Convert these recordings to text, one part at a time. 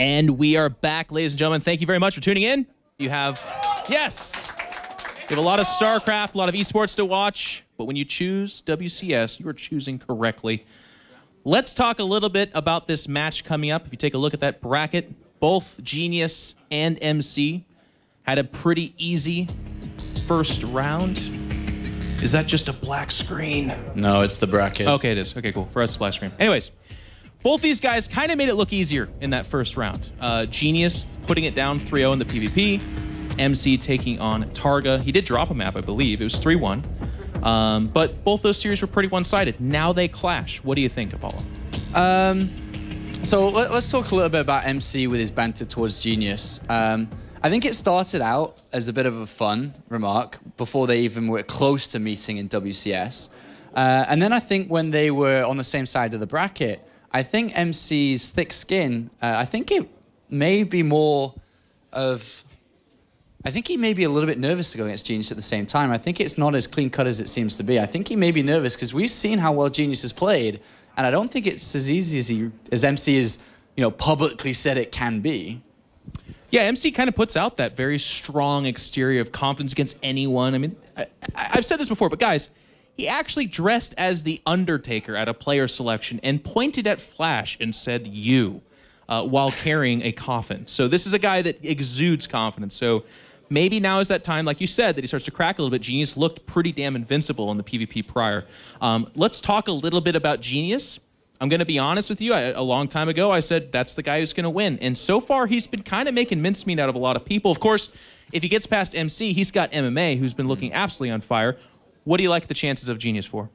And we are back, ladies and gentlemen. Thank you very much for tuning in. You have, yes, you have a lot of StarCraft, a lot of esports to watch, but when you choose WCS, you are choosing correctly. Let's talk a little bit about this match coming up. If you take a look at that bracket, both Genius and MC had a pretty easy first round. Is that just a black screen? No, it's the bracket. Okay, it is. Okay, cool. For us, it's black screen. Anyways, both these guys kind of made it look easier in that first round. Genius putting it down 3-0 in the PvP. MC taking on Targa. He did drop a map, I believe. It was 3-1. But both those series were pretty one-sided. Now they clash. What do you think, Apollo? So let's talk a little bit about MC with his banter towards Genius. I think it started out as a bit of a fun remark before they even were close to meeting in WCS. And then I think when they were on the same side of the bracket, I think MC's thick skin, I think it may be more of... I think he may be a little bit nervous to go against Genius at the same time. I think it's not as clean-cut as it seems to be. I think he may be nervous because we've seen how well Genius has played, and I don't think it's as easy as MC has, publicly said it can be. Yeah, MC kind of puts out that very strong exterior of confidence against anyone. I mean, I've said this before, but guys, he actually dressed as the Undertaker at a player selection and pointed at Flash and said, "You," while carrying a coffin. So this is a guy that exudes confidence. So maybe now is that time, like you said, that he starts to crack a little bit. Genius looked pretty damn invincible in the PvP prior. Let's talk a little bit about Genius. I'm going to be honest with you. A long time ago, I said that's the guy who's going to win. And so far, he's been kind of making mincemeat out of a lot of people. Of course, if he gets past MC, he's got MMA, who's been looking absolutely on fire. What do you like the chances of Genius for?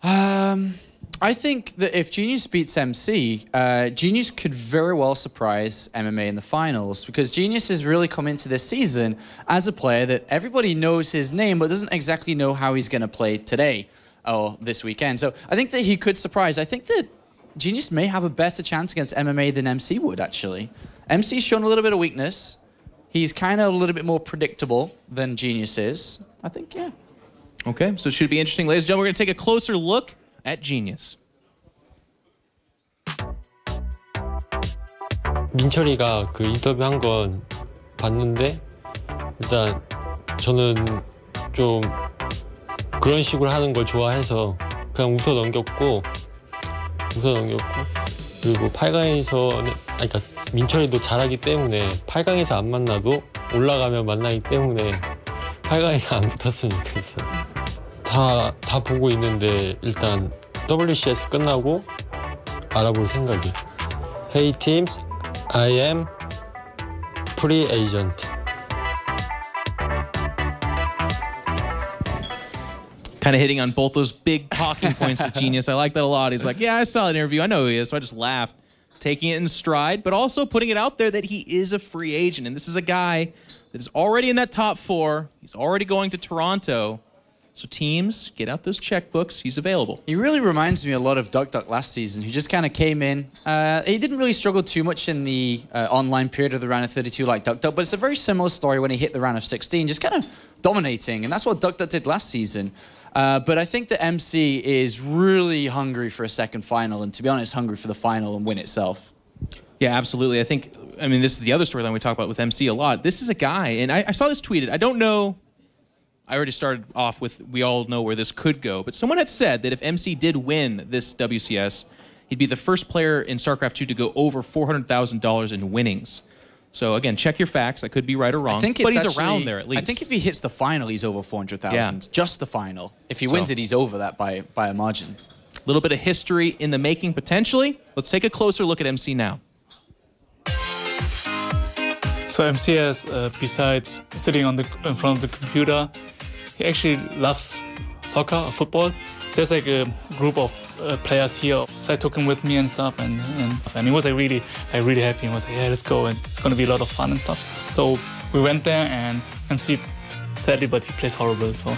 I think that if Genius beats MC, Genius could very well surprise MMA in the finals, because Genius has really come into this season as a player that everybody knows his name, but doesn't exactly know how he's going to play today or this weekend. So I think that he could surprise. I think that Genius may have a better chance against MMA than MC would, actually. MC's shown a little bit of weakness. He's kind of a little bit more predictable than Genius is. I think, yeah. Okay, so it should be interesting. Ladies and gentlemen, we're going to take a closer look at Genius. 민철이가 그 인터뷰 한 건 봤는데 일단 저는 좀 그런 식으로 하는 걸 좋아해서 그냥 웃어 넘겼고 그리고 8강에서 그러니까 민철이도 잘하기 때문에 8강에서 안 만나도 올라가면 만나기 때문에 8강에서 안 붙었으면 좋겠어요. 다 보고 있는데 일단 WCS 끝나고 알아볼 생각이에요. Hey teams, I am free agent. Kind of hitting on both those big talking points with Genius. I like that a lot. He's like, yeah, I saw an interview. I know who he is. So I just laughed, taking it in stride, but also putting it out there that he is a free agent. And this is a guy that is already in that top 4. He's already going to Toronto. So teams, get out those checkbooks. He's available. He really reminds me a lot of Duck last season, who just kind of came in. He didn't really struggle too much in the online period of the round of 32 like Duck, but it's a very similar story when he hit the round of 16, just kind of dominating. And that's what Duck did last season. But I think that MC is really hungry for a second final, and to be honest, hungry for the final and win itself. Yeah, absolutely. I mean, this is the other storyline we talk about with MC a lot. This is a guy, and I saw this tweeted. I don't know. I already started off with, we all know where this could go, but someone had said that if MC did win this WCS, he'd be the first player in StarCraft 2 to go over $400,000 in winnings. So again, check your facts. I could be right or wrong, but he's around there at least. I think if he hits the final, he's over 400,000. Yeah. Just the final. If he wins it, he's over that by a margin. A little bit of history in the making, potentially. Let's take a closer look at MC now. So MC has, besides sitting in front of the computer, he actually loves soccer or football. So there's like a group of players here. So I took him with me and stuff, and he was like really happy and was like, yeah, let's go, and it's gonna be a lot of fun and stuff. So we went there, and MC, sadly, but he plays horrible. So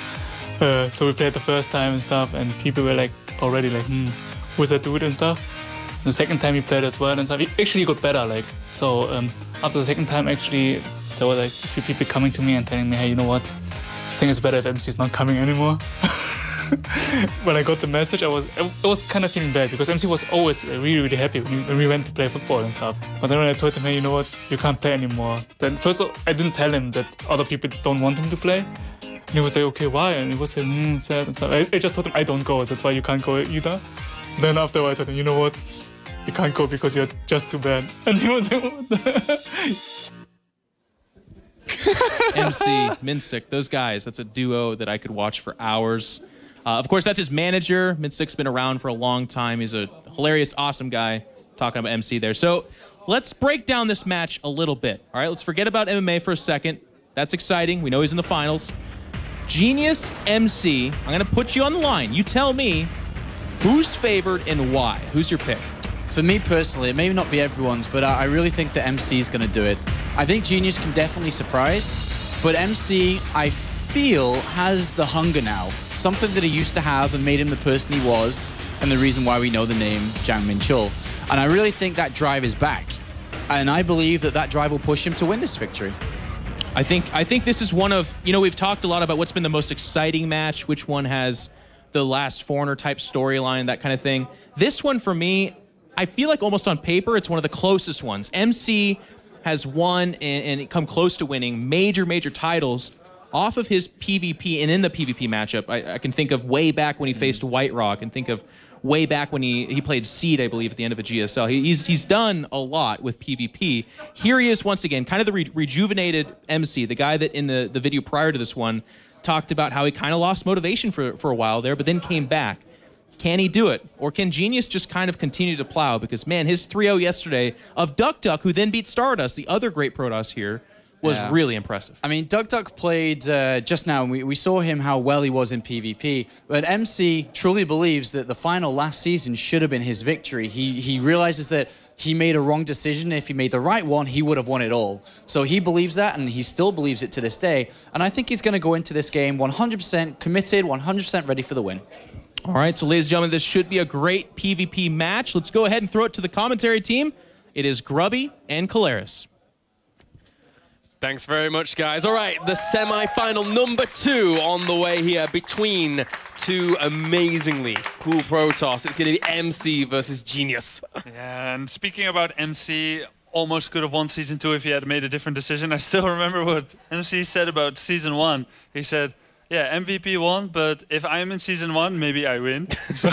we played the first time and stuff, and people were like already like, who's that dude and stuff. The second time he played as well and stuff. He actually got better, like so. After the second time, actually, there were like a few people coming to me and telling me, hey, you know what? I think it's better if MC is not coming anymore. when I got the message, I was kind of feeling bad because MC was always really, really happy when we went to play football and stuff. But then when I told him, hey, you know what, you can't play anymore. Then first I didn't tell him that other people don't want him to play. And he was like, okay, why? And he was like, sad and stuff. I just told him, I don't go, that's why you can't go either. Then after I told him, you know what, you can't go because you're just too bad. And he was like, what the MC, Minsik, those guys, that's a duo that I could watch for hours. Of course, that's his manager. Minsik's been around for a long time. He's a hilarious, awesome guy. Talking about MC there. So let's break down this match a little bit. All right, let's forget about MMA for a second. That's exciting. We know he's in the finals. Genius, MC, I'm going to put you on the line. You tell me who's favored and why. Who's your pick? For me personally, it may not be everyone's, but I really think that MC is going to do it. I think Genius can definitely surprise, but MC, I feel, has the hunger now. Something that he used to have and made him the person he was, and the reason why we know the name Jang Min-chul. And I really think that drive is back. And I believe that that drive will push him to win this victory. I think this is one of, you know, we've talked a lot about what's been the most exciting match, which one has the last foreigner type storyline, that kind of thing. This one for me, I feel like almost on paper, it's one of the closest ones. MC has won and come close to winning major titles off of his PvP and in the PvP matchup. I can think of way back when he faced White Rock, and think of way back when he played Seed, I believe, at the end of a GSL. He's done a lot with PvP. Here he is once again, kind of the rejuvenated MC, the guy that in the video prior to this one talked about how he kind of lost motivation for a while there, but then came back. Can he do it? Or can Genius just kind of continue to plow? Because, man, his 3-0 yesterday of Duck Duck, who then beat Stardust, the other great Protoss here, was really impressive. I mean, Duck Duck played just now, and we saw him how well he was in PvP. But MC truly believes that the final last season should have been his victory. He realizes that he made a wrong decision. If he made the right one, he would have won it all. So he believes that, and he still believes it to this day. And I think he's going to go into this game 100% committed, 100% ready for the win. All right, so ladies and gentlemen, this should be a great PvP match. Let's go ahead and throw it to the commentary team. It is Grubby and Kalaris. Thanks very much, guys. All right, the semi-final number 2 on the way here between two amazingly cool Protoss. It's going to be MC versus Genius. Yeah, and speaking about MC, almost could have won Season 2 if he had made a different decision. I still remember what MC said about Season 1. He said, yeah, MVP won, but if I'm in Season 1, maybe I win. So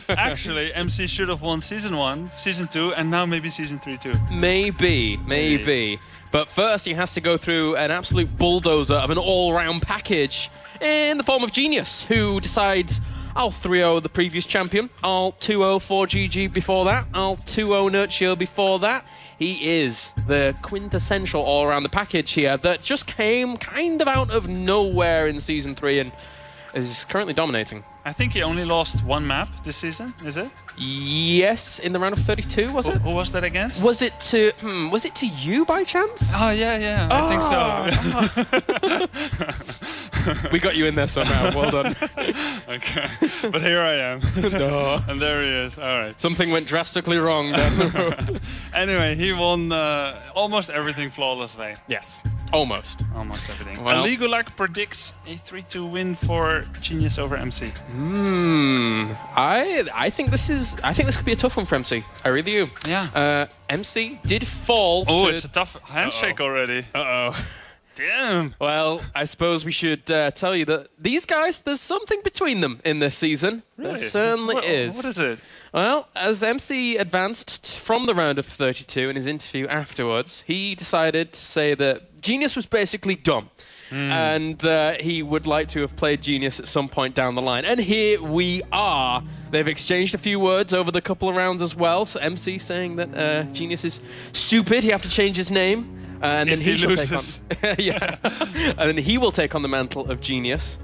actually, MC should have won Season 1, Season 2, and now maybe Season 3 too. Maybe. But first, he has to go through an absolute bulldozer of an all-round package in the form of Genius, who decides, I'll 3-0 the previous champion, I'll 2-0 4GG before that, I'll 2-0 Nurture before that. He is the quintessential all-around the package here that just came kind of out of nowhere in Season 3 and is currently dominating. I think he only lost one map this season, is it? Yes, in the round of 32, was it? Who was that against? Was it to you by chance? Oh, yeah, I think so. We got you in there somehow, well done. Okay, but here I am. No. And there he is, all right. Something went drastically wrong down the road. Anyway, he won almost everything flawlessly. Yes, almost. Almost everything. Well, and Legulac predicts a 3-2 win for Genius over MC. I think this could be a tough one for MC. I really do. Yeah. MC did fall. It's a tough handshake already. Damn. Well, I suppose we should tell you that these guys, there's something between them in this season. Really? There certainly is. What is it? Well, as MC advanced from the round of 32 in his interview afterwards, he decided to say that Genius was basically dumb. And he would like to have played Genius at some point down the line. And here we are. They've exchanged a few words over the couple of rounds as well. So MC saying that Genius is stupid. He have to change his name. And then he loses. Yeah. And then he will take on the mantle of Genius.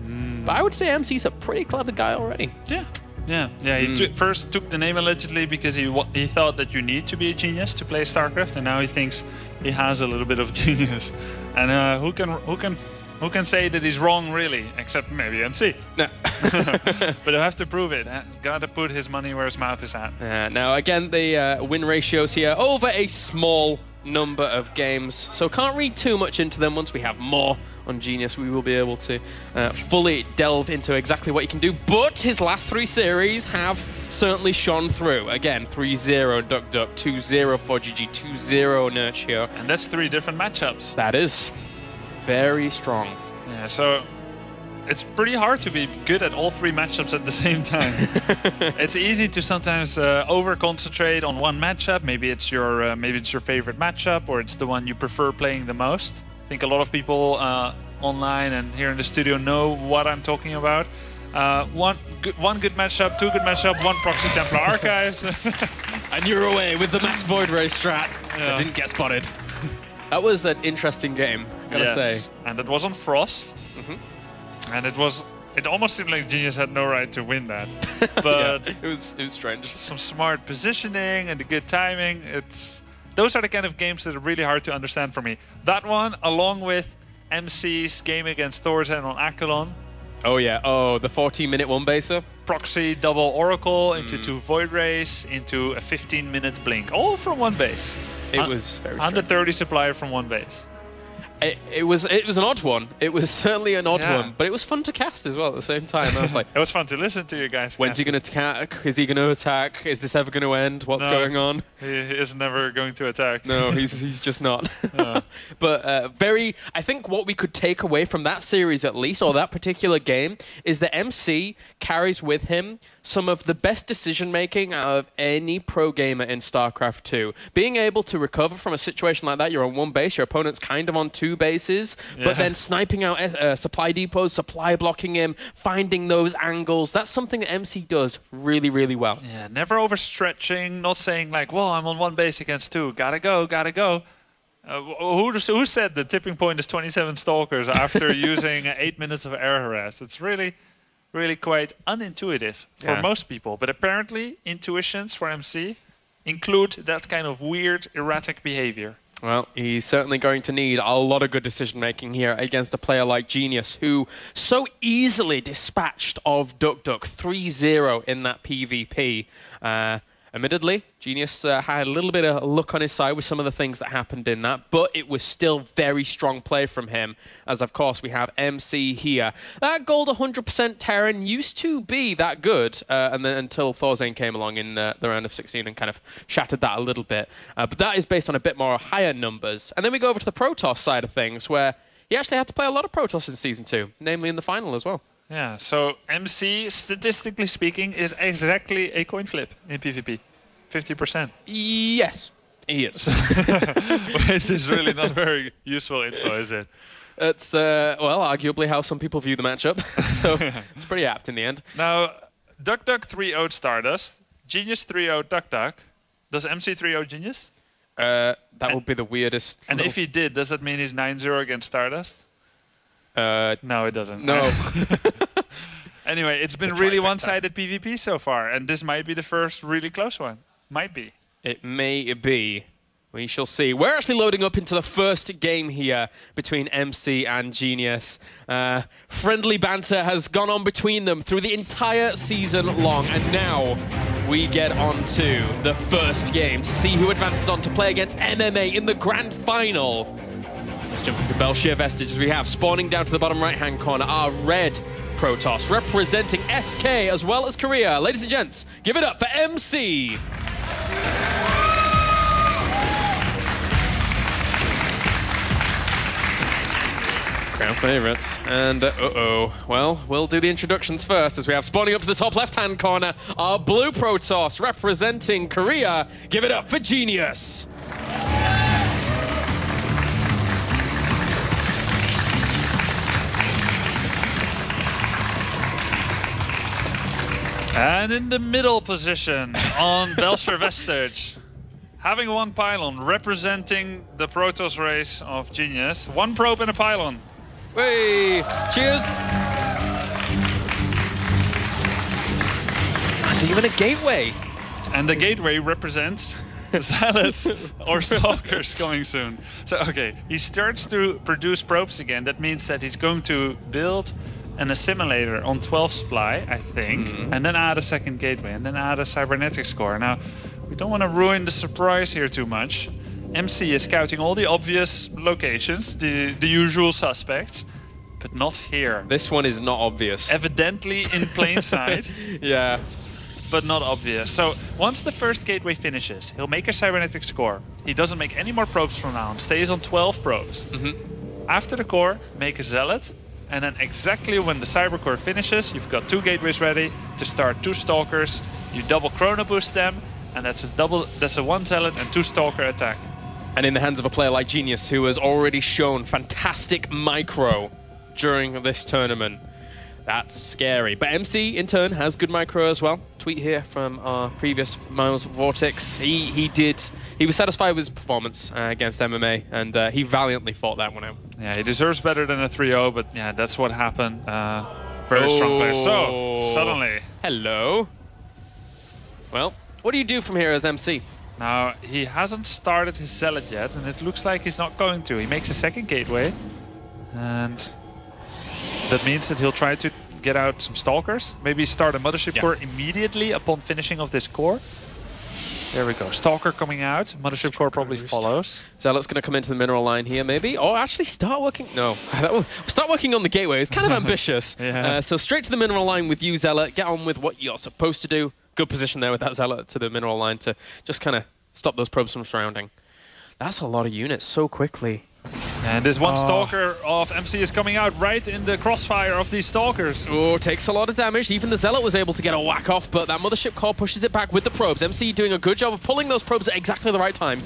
But I would say MC's a pretty clever guy already. Yeah. He first took the name allegedly because he thought that you need to be a genius to play StarCraft, and now he thinks he has a little bit of genius. And who can say that he's wrong really, except maybe MC? No. But he'll have to prove it. Gotta put his money where his mouth is at. Now again, the win ratios here over a small number of games, so can't read too much into them. Once we have more on Genius, we will be able to fully delve into exactly what he can do. But his last 3 series have certainly shone through. Again, 3-0 Duck Duck, 2-0 for GG, 2-0 Nurture. And that's 3 different matchups. That is very strong. Yeah, so it's pretty hard to be good at all 3 matchups at the same time. It's easy to sometimes over-concentrate on one matchup. Maybe it's your favorite matchup, or it's the one you prefer playing the most. I think a lot of people online and here in the studio know what I'm talking about. One good matchup, 2 good matchup, 1 Proxy Templar Archives. And you're away with the Max Void Ray strat. Yeah. I didn't get spotted. That was an interesting game, gotta say. And it was on Frost. And it almost seemed like Genius had no right to win that. But yeah, it was strange. Some smart positioning and the good timing. Those are the kind of games that are really hard to understand for me. That one, along with MC's game against Thorzen on Akelon. Oh yeah, the 14-minute one-baser. Proxy double Oracle into 2 Void Rays into a 15-minute Blink, all from one base. It was very strange. 130 supply from one base. It was an odd one. It was certainly an odd one, but it was fun to cast as well at the same time. I was like, it was fun to listen to you guys. When's he going to attack? Is he going to attack? Is this ever going to end? What's going on? He is never going to attack. No, he's just not. But I think what we could take away from that series at least, or that particular game, is that MC carries with him some of the best decision making out of any pro gamer in StarCraft 2. Being able to recover from a situation like that, you're on one base, your opponent's kind of on 2 bases, but then sniping out supply depots, supply blocking him, finding those angles, that's something that MC does really, really well. Yeah, never overstretching, not saying like, well, I'm on one base against 2, gotta go, gotta go. Who said the tipping point is 27 Stalkers after using 8 minutes of air harass? It's really quite unintuitive for most people. But apparently, intuitions for MC include that kind of weird, erratic behavior. Well, he's certainly going to need a lot of good decision-making here against a player like Genius, who so easily dispatched of Duck Duck 3-0 in that PvP. Admittedly, Genius had a little bit of luck on his side with some of the things that happened in that, but it was still very strong play from him, as of course we have MC here. That gold 100% Terran used to be that good, and then until Thorzen came along in the round of 16 and kind of shattered that a little bit. But that is based on a bit more higher numbers. And then we go over to the Protoss side of things, where he actually had to play a lot of Protoss in Season 2, namely in the final as well. Yeah, so MC, statistically speaking, is exactly a coin flip in PvP. 50%. Yes, he is. Which is really not very useful info, is it? It's, well, arguably how some people view the matchup. So it's pretty apt in the end. Now, Duck Duck 3-0'd Stardust. Genius 3-0'd Duck Duck. Does MC 3-0 Genius? That would be the weirdest. And if he did, does that mean he's 9-0 against Stardust? No, it doesn't. No. Anyway, it's been really one-sided PvP so far, and this might be the first really close one. Might be. It may be. We shall see. We're actually loading up into the first game here between MC and Genius. Friendly banter has gone on between them through the entire season long, and now we get on to the first game to see who advances on to play against MMA in the grand final. Let's jump into Belshir Vestige as we have spawning down to the bottom right-hand corner our red Protoss representing SK as well as Korea. Ladies and gents, give it up for MC. Crown favorites. And, well, we'll do the introductions first as we have spawning up to the top left-hand corner our blue Protoss representing Korea. Give it up for Genius. And in the middle position on Belshir Vestige, having 1 pylon representing the Protoss race of Genius. 1 probe and a pylon. Hey, cheers. And even a gateway. And the gateway represents Zealots or Stalkers coming soon. So, okay, he starts to produce probes again. That means that he's going to build an assimilator on 12 supply, I think, and then add a second gateway, and then add a cybernetics core. Now, we don't want to ruin the surprise here too much. MC is scouting all the obvious locations, the usual suspects, but not here. This one is not obvious. Evidently in plain sight. Yeah. But not obvious. So once the first gateway finishes, he'll make a cybernetic score. He doesn't make any more probes from now on, stays on 12 probes. After the core, make a zealot, and then exactly when the cyber core finishes, you've got 2 gateways ready to start 2 stalkers. You double chrono boost them, and that's a 1 zealot and 2 stalker attack. And in the hands of a player like Genius, who has already shown fantastic micro during this tournament. That's scary. But MC, in turn, has good micro as well. Tweet here from our previous Miles Vortex. He was satisfied with his performance against MMA, and he valiantly fought that one out. Yeah, he deserves better than a 3-0, but yeah, that's what happened. Very strong player. So, suddenly... Hello. Well, what do you do from here as MC? Now, he hasn't started his zealot yet, and it looks like he's not going to. He makes a second gateway, and that means that he'll try to get out some stalkers. Maybe start a mothership core immediately upon finishing of this core. There we go. Stalker coming out. Mothership core probably follows. Zealot's going to come into the mineral line here, maybe. Or actually start working... No. Start working on the gateway. It's kind of ambitious. Yeah. So straight to the mineral line with you, Zealot. Get on with what you're supposed to do. Good position there with that Zealot to the mineral line to just kind of stop those probes from surrounding. That's a lot of units so quickly. And this one stalker of MC is coming out right in the crossfire of these stalkers. Oh, takes a lot of damage. Even the Zealot was able to get a whack off, but that mothership core pushes it back with the probes. MC doing a good job of pulling those probes at exactly the right time.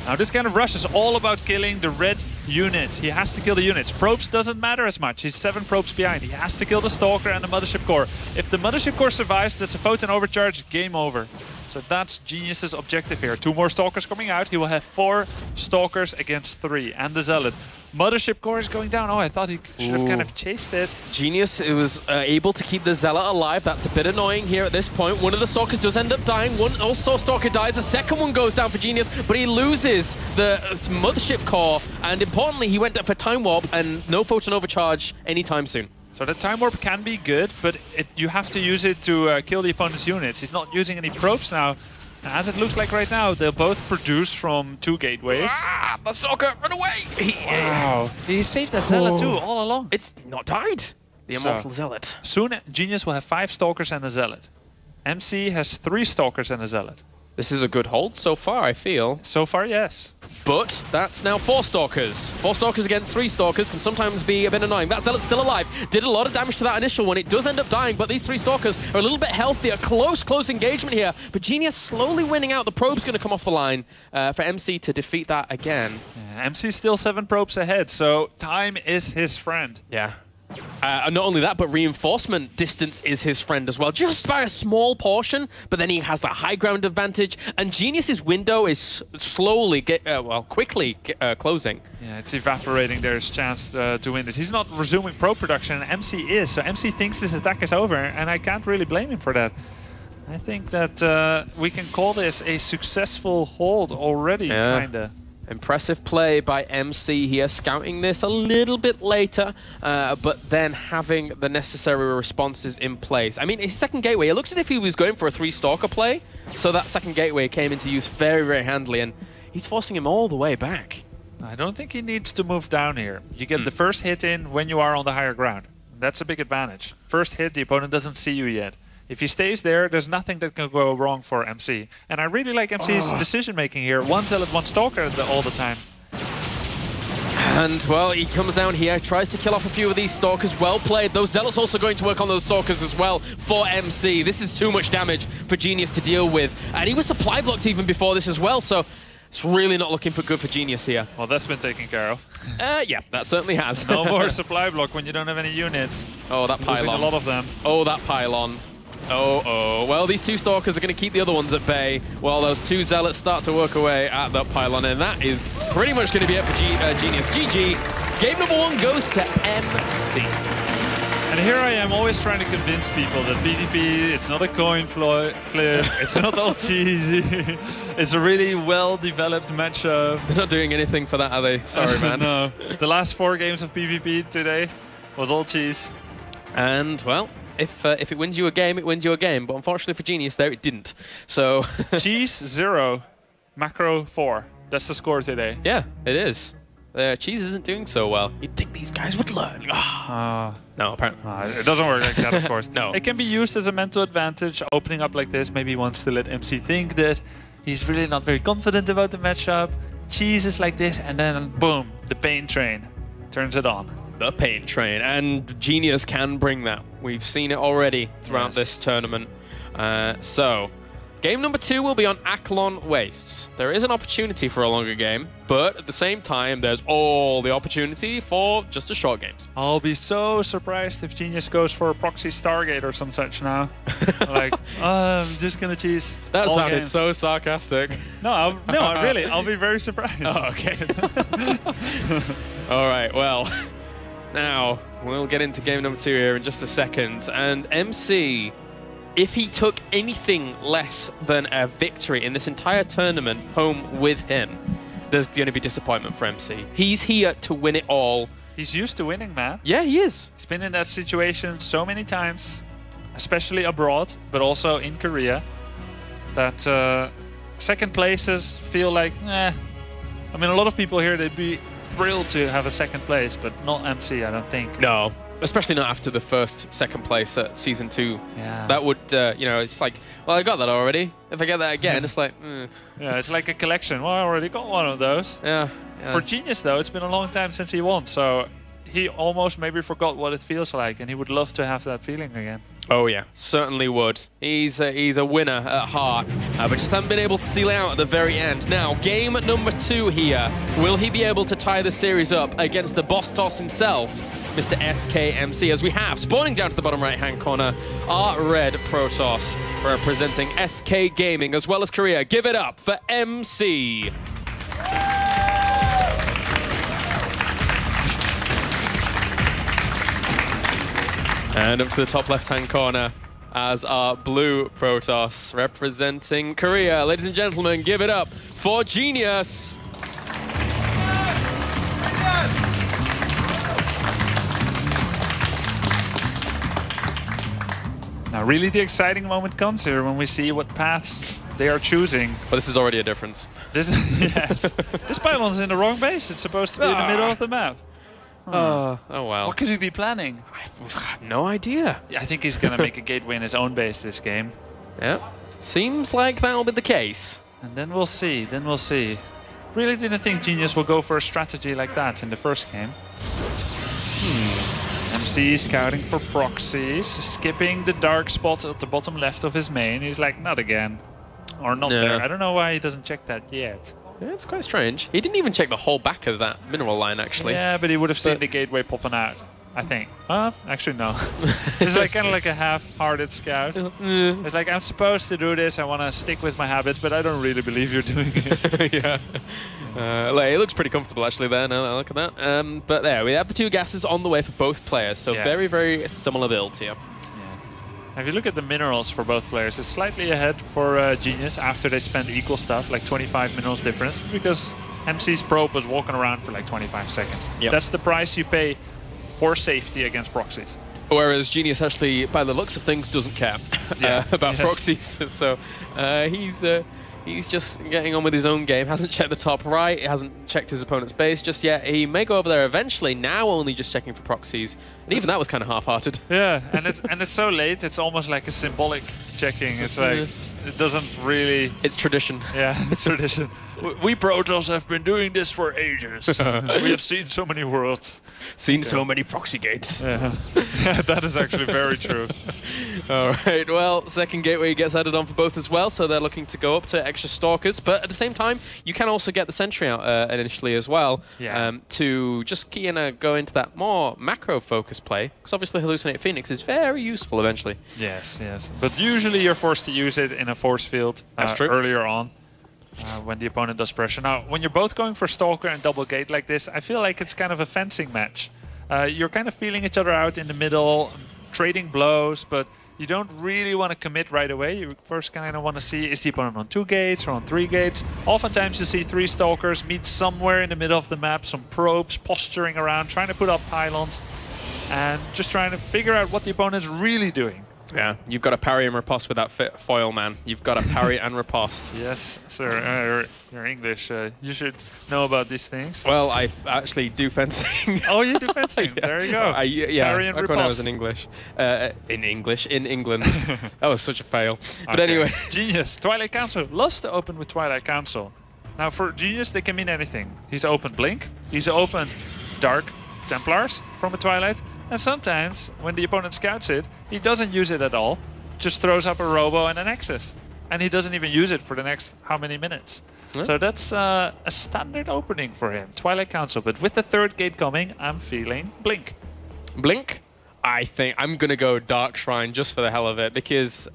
Now this kind of rush is all about killing the red units. He has to kill the units. Probes doesn't matter as much. He's 7 probes behind. He has to kill the stalker and the mothership core. If the mothership core survives, that's a photon overcharge, game over. So that's Genius's objective here. 2 more stalkers coming out. He will have 4 stalkers against 3 and the zealot. Mothership core is going down. Oh, I thought he should have kind of chased it. Genius was able to keep the Zealot alive. That's a bit annoying here at this point. One of the Stalkers does end up dying. One also Stalker dies. The second one goes down for Genius, but he loses the Mothership core. And importantly, he went up for Time Warp and no Photon Overcharge anytime soon. So the Time Warp can be good, but you have to use it to kill the opponent's units. He's not using any probes now. As it looks like right now, they'll both produce from 2 gateways. Ah, the Stalker, run away! Wow. He saved that Zealot too, all along. It's not died. The Immortal Zealot. Soon, Genius will have 5 Stalkers and a Zealot. MC has 3 Stalkers and a Zealot. This is a good hold so far, I feel. So far, yes. But that's now 4 Stalkers. 4 Stalkers against 3 Stalkers can sometimes be a bit annoying. That Zealot's still alive. Did a lot of damage to that initial one. It does end up dying, but these 3 Stalkers are a little bit healthier. Close engagement here. But Genius slowly winning out. The probe's going to come off the line for MC to defeat that again. Yeah, MC's still 7 probes ahead, so time is his friend. Yeah. Not only that, but reinforcement distance is his friend as well, just by a small portion, but then he has that high ground advantage, and Genius's window is slowly, quickly closing. Yeah, it's evaporating. There's a chance to win this. He's not resuming pro production, and MC is, so MC thinks this attack is over, and I can't really blame him for that. I think that we can call this a successful hold already, kinda. Impressive play by MC here, scouting this a little bit later, but then having the necessary responses in place. I mean, his second gateway, it looks as if he was going for a 3 Stalker play, so that second gateway came into use very, very handily, and he's forcing him all the way back. I don't think he needs to move down here. You get the first hit in when you are on the higher ground. That's a big advantage. First hit, the opponent doesn't see you yet. If he stays there, there's nothing that can go wrong for MC. And I really like MC's decision-making here. 1 Zealot, 1 Stalker all the time. And, well, he comes down here, tries to kill off a few of these Stalkers. Well played. Those Zealots also going to work on those Stalkers as well for MC. This is too much damage for Genius to deal with. And he was supply blocked even before this as well, so it's really not looking good for Genius here. Well, that's been taken care of. Yeah, that certainly has. No more supply block when you don't have any units. Oh, that pylon. Losing a lot of them. Oh, that pylon. Oh. Well, these 2 Stalkers are going to keep the other ones at bay while those 2 Zealots start to work away at that pylon, and that is pretty much going to be it for Genius. GG. Game number 1 goes to MC. And here I am always trying to convince people that PvP, it's not a coin flip, it's not all cheesy. It's a really well-developed matchup. They're not doing anything for that, are they? Sorry, man. No. The last 4 games of PvP today was all cheese. And, well, if it wins you a game, it wins you a game. But unfortunately for Genius there, it didn't. So cheese 0, macro 4. That's the score today. Yeah, it is. Cheese isn't doing so well. You'd think these guys would learn. No, apparently. It doesn't work like that, of course. No. It can be used as a mental advantage, opening up like this. Maybe he wants to let MC think that he's really not very confident about the matchup. Cheese is like this, and then boom, the pain train turns it on. The pain train, and Genius can bring that. We've seen it already throughout this tournament. So, game number 2 will be on Aklon Wastes. There is an opportunity for a longer game, but at the same time, there's all the opportunity for just a short games. I'll be so surprised if Genius goes for a proxy Stargate or some such now. Like, I'm just gonna cheese. That all sounded games. so sarcastic. No, really, I'll be very surprised. Oh, okay. All right, well, now we'll get into game number 2 here in just a second. And MC, if he took anything less than a victory in this entire tournament home with him, there's going to be disappointment for MC. He's here to win it all. He's used to winning, man. Yeah, he is. He's been in that situation so many times, especially abroad, but also in Korea, that second places feel like, I mean, a lot of people here, they'd be thrilled to have a second place, but not MC, I don't think. No, especially not after the second place at Season 2. Yeah. That would, you know, it's like, well, I got that already. If I get that again, it's like, Yeah, it's like a collection. Well, I already got one of those. yeah. For Genius, though, it's been a long time since he won, so he almost maybe forgot what it feels like, and he would love to have that feeling again. Oh yeah, certainly would. He's a winner at heart, but just haven't been able to seal it out at the very end. Now, game number 2 here. Will he be able to tie the series up against the boss toss himself, Mr. SKMC, as we have, spawning down to the bottom right-hand corner, our red Protoss, representing SK Gaming as well as Korea. Give it up for MC. And up to the top left-hand corner as our blue Protoss representing Korea. Ladies and gentlemen, give it up for Genius. Now, really the exciting moment comes here when we see what paths they are choosing. Well, this is already a difference. Yes. This pylon's in the wrong base. It's supposed to be in the middle of the map. Oh well. What could he be planning? I've no idea. Yeah, I think he's going to make a gateway in his own base this game. Yeah, seems like that'll be the case. And then we'll see, Really didn't think Genius will go for a strategy like that in the first game. MC scouting for proxies, skipping the dark spot at the bottom left of his main. He's like, not again. Or not there. I don't know why he doesn't check that yet. Yeah, it's quite strange. He didn't even check the whole back of that mineral line, actually. Yeah, but he would have seen the gateway popping out, I think. Actually, no. It's like kind of like a half-hearted scout. It's like, I'm supposed to do this, I want to stick with my habits, but I don't really believe you're doing it. Yeah. Like, it looks pretty comfortable, actually, there, now that I look at that. But there, we have the 2 gases on the way for both players, so very, very similar builds here. If you look at the minerals for both players, it's slightly ahead for Genius after they spend equal stuff, like 25 minerals difference, because MC's probe was walking around for like 25 seconds. Yep. That's the price you pay for safety against proxies. Whereas Genius actually, by the looks of things, doesn't care about proxies. So he's just getting on with his own game. Hasn't checked the top right. Hasn't checked his opponent's base just yet. He may go over there eventually. Now only just checking for proxies. And even that was kind of half-hearted. Yeah, and it's so late. It's almost like a symbolic checking. It's like it doesn't really. It's tradition. Yeah, it's tradition. We Protoss have been doing this for ages. We have seen so many worlds. Seen so many proxy gates. Yeah. That is actually very true. All right, well, second gateway gets added on for both as well, so they're looking to go up to extra stalkers. But at the same time, you can also get the sentry out initially as well to just go into that more macro-focused play, because obviously Hallucinate Phoenix is very useful eventually. Yes, yes. But usually you're forced to use it in a force field earlier on. When the opponent does pressure. Now, when you're both going for Stalker and double gate like this, I feel like it's kind of a fencing match. You're kind of feeling each other out in the middle, trading blows, but you don't really want to commit right away. You first kind of want to see, is the opponent on 2 gates or on 3 gates? Oftentimes you see 3 Stalkers meet somewhere in the middle of the map, some probes posturing around, trying to put up pylons, and just trying to figure out what the opponent's really doing. Yeah, you've got to parry and riposte with that foil, man. You've got to parry and riposte. Yes, sir. You're English. You should know about these things. Well, I actually do fencing. Oh, you do fencing. Yeah. There you go. Yeah, Parry and back when I was riposte. in England. That was such a fail. But Okay. anyway. Genius. Twilight Council loves to open with Twilight Council. Now, for Genius, they can mean anything. He's opened Blink. He's opened Dark Templars from a Twilight. And sometimes, when the opponent scouts it, he doesn't use it at all. Just throws up a Robo and a Nexus. And he doesn't even use it for the next how many minutes. Huh? So that's a standard opening for him. Twilight Council. But with the third gate coming, I'm feeling Blink. Blink? I think I'm going to go Dark Shrine just for the hell of it, because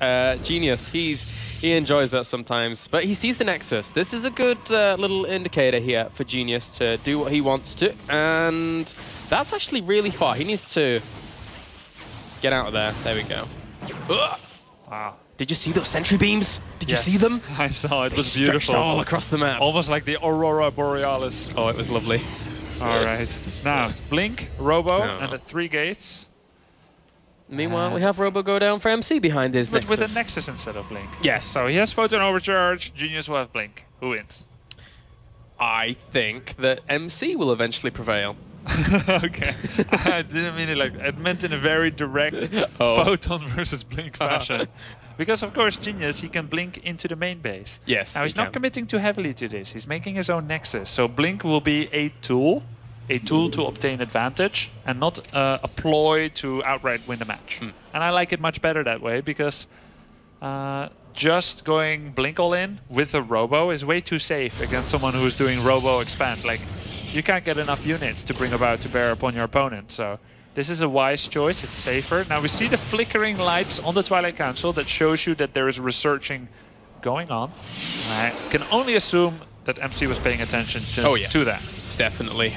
Genius, he enjoys that sometimes, but he sees the Nexus. This is a good little indicator here for Genius to do what he wants to, and that's actually really far. He needs to get out of there. There we go. Ugh. Wow. Did you see those sentry beams? Did Yes, you see them? I saw it. It was Stretched beautiful. all across the map. Almost like the Aurora Borealis. Oh, it was lovely. All right. Now, Blink, Robo, No. and the 3 gates. Meanwhile, we have Robo go down for MC behind his But Nexus. with a Nexus instead of Blink. Yes. So he has Photon Overcharge, Genius will have Blink. Who wins? I think that MC will eventually prevail. Okay. I didn't mean it like I meant in a very direct Oh. Photon versus Blink fashion. Because of course Genius, he can Blink into the main base. Yes, Now he's he not can. committing too heavily to this. He's making his own Nexus. So Blink will be a tool to obtain advantage and not a ploy to outright win the match. And I like it much better that way because just going Blink all in with a Robo is way too safe against someone who's doing Robo expand. Like, you can't get enough units to bring about to bear upon your opponent. So this is a wise choice. It's safer. Now we see the flickering lights on the Twilight Council that shows you that there is researching going on. I can only assume that MC was paying attention to that. Definitely.